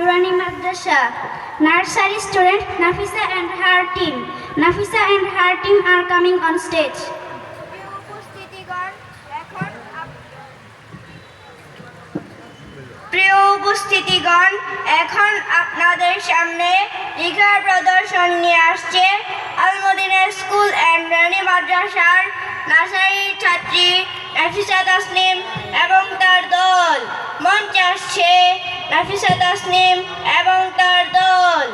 Nurani Madrasa. Nursery student Nafisa and her team. Nafisa and her team are coming on stage. প্রিয় উপস্থিতিগণ, এখন আপনাদের সামনে লিখার প্রদর্শন নিয়ে আসছে আল-মদিনা স্কুল অ্যান্ড নুরানি মাদ্রাসার নার্সারির ছাত্রী নাফিসা তাসনিম এবং তার দল। মঞ্চে আসছে নাফিসা তাসনিম এবং তার দল।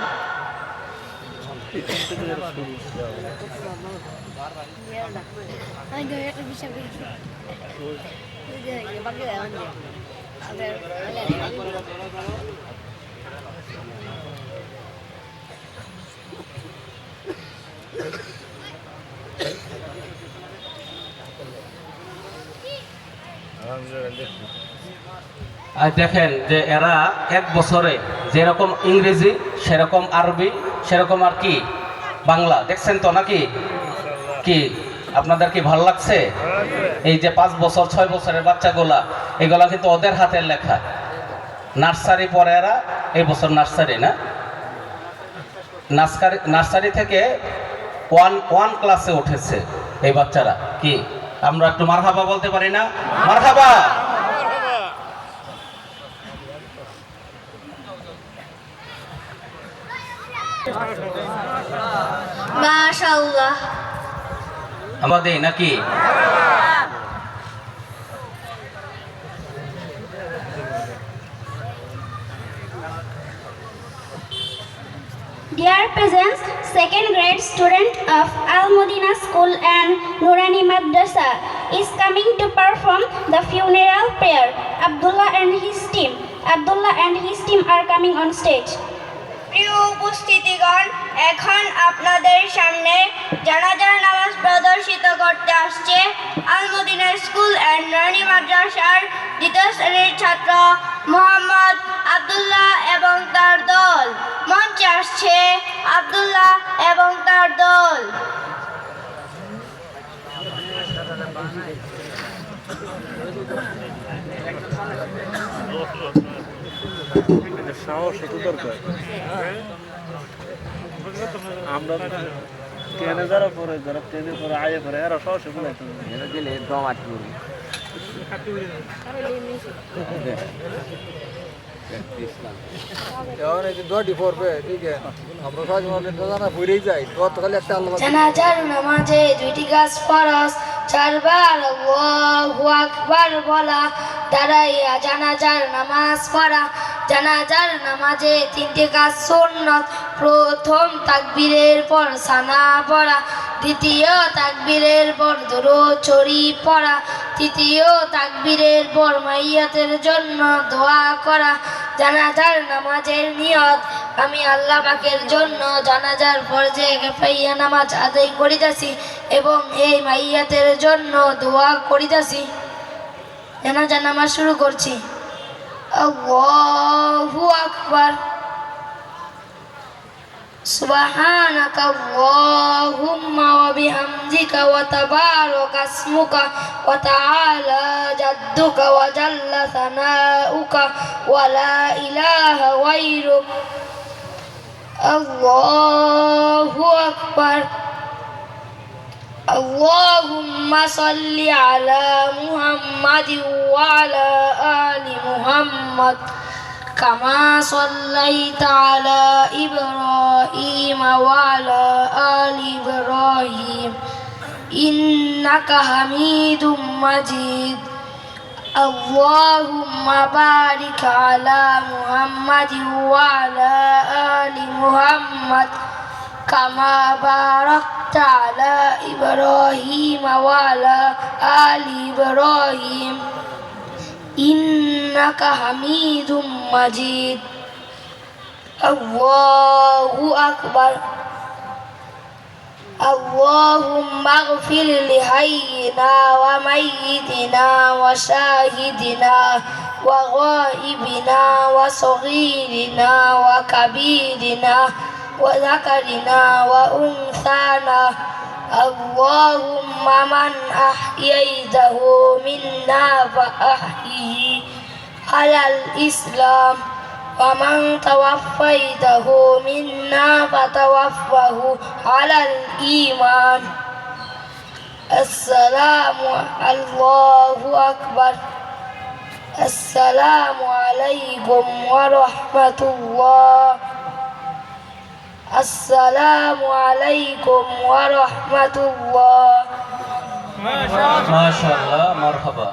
দেখেন যে এরা এক বছরে যেরকম ইংরেজি সেরকম আরবি সেরকম আর কি বাংলা দেখছেন তো নাকি কি আপনাদের কি ভালো লাগছে? এই যে 5 বছর 6 বছরের বাচ্চাগুলা এগুলা কিন্তু ওদের হাতের লেখা। নার্সারি পরে এরা এই বছর নার্সারি না নার্সারি থেকে ওয়ান ক্লাসে উঠেছে এই বাচ্চারা। কি আমরা একটু মারহাবা বলতে পারি না? মারহাবা। মাশাআল্লাহ। আমাদের নাকি Dear presents, second grade student of Al-Modina School and Nurani Madrasa is coming to perform the funeral prayer. Abdullah and his team are coming on stage. প্রিয় উপস্থিতিগণ, এখন আপনাদের সামনে জানাজার নামাজ প্রদর্শিত করতে আসছে আল-মদিনা স্কুল অ্যান্ড নুরানি মাদ্রাসার 2য় শ্রেণীর ছাত্র মোহাম্মদ আব্দুল্লাহ এবং তার দল। মঞ্চে আসছে আব্দুল্লাহ এবং তার দল। সাহস তো দরকার। আমরা ট্রেনে যারা ট্রেনে পরে আয়ে পরে এরা সাহসে বলে গেলে দম আটকে জানাজার নামাজে 2টি কাজ ফরজ, 4 বার আল্লাহু আকবার বলা, দাঁড়াইয়া জানাজার নামাজ পড়া। জানাজার নামাজে 3টি কাজ সুন্নত, প্রথম তাকবীরের পর সানা পড়া, দ্বিতীয় তাকবীরের পর দরুদ শরীফ পড়া, তৃতীয় তাকবীরের পর মাইয়াতের জন্য দোয়া করা। জানাজার নামাজের নিয়ত, আমি আল্লাহ পাকের জন্য জানাজার ফরজে কিফাইয়া নামাজ আদায় করিতেছি এবং এই মাইয়াতের জন্য দোয়া করিতেছি। জানাজার নামাজ শুরু করছি। আল্লাহু আকবার। সুবহানাকা আল্লাহুম্মা ওয়া বিহামদিকা ওয়া তাবারাকা ইসমুকা ওয়া তাআলা জাদ্দুকা ওয়া জাল্লা সানাউকা ওয়া লা ইলাহা গায়রুক। আল্লাহু আকবার। আল্লাহুম্মা সাল্লি আলা মুহাম্মাদিন ওয়া আলা আলি মুহাম্মাদ কামা সাল্লাইতা আলা ইব্রাহিম ওয়া আলা আলি ইব্রাহিম ইন্নাকা হামিদুম মাজিদ। আল্লাহুম্মা বারিক আলা মুহাম্মাদিন ওয়া আলা আলি মুহাম্মাদ কামা বারাকতা আলা ইব্রাহিম ওয়া আলা আলি ইব্রাহিম ইন্নাকা হামিদুম মাজিদ। আল্লাহু আকবার। اللهم اغفر لحينا وميتنا وشاهدنا وغائبنا وصغيرنا وكبيرنا وذكرنا وأنثانا. اللهم من أحييته منا فأحيه على الإسلام ومن توفيته منا فتوفه على الإيمان السلام الله أكبر السلام عليكم ورحمة الله السلام عليكم ورحمة الله মাশাআল্লাহ মারহাবা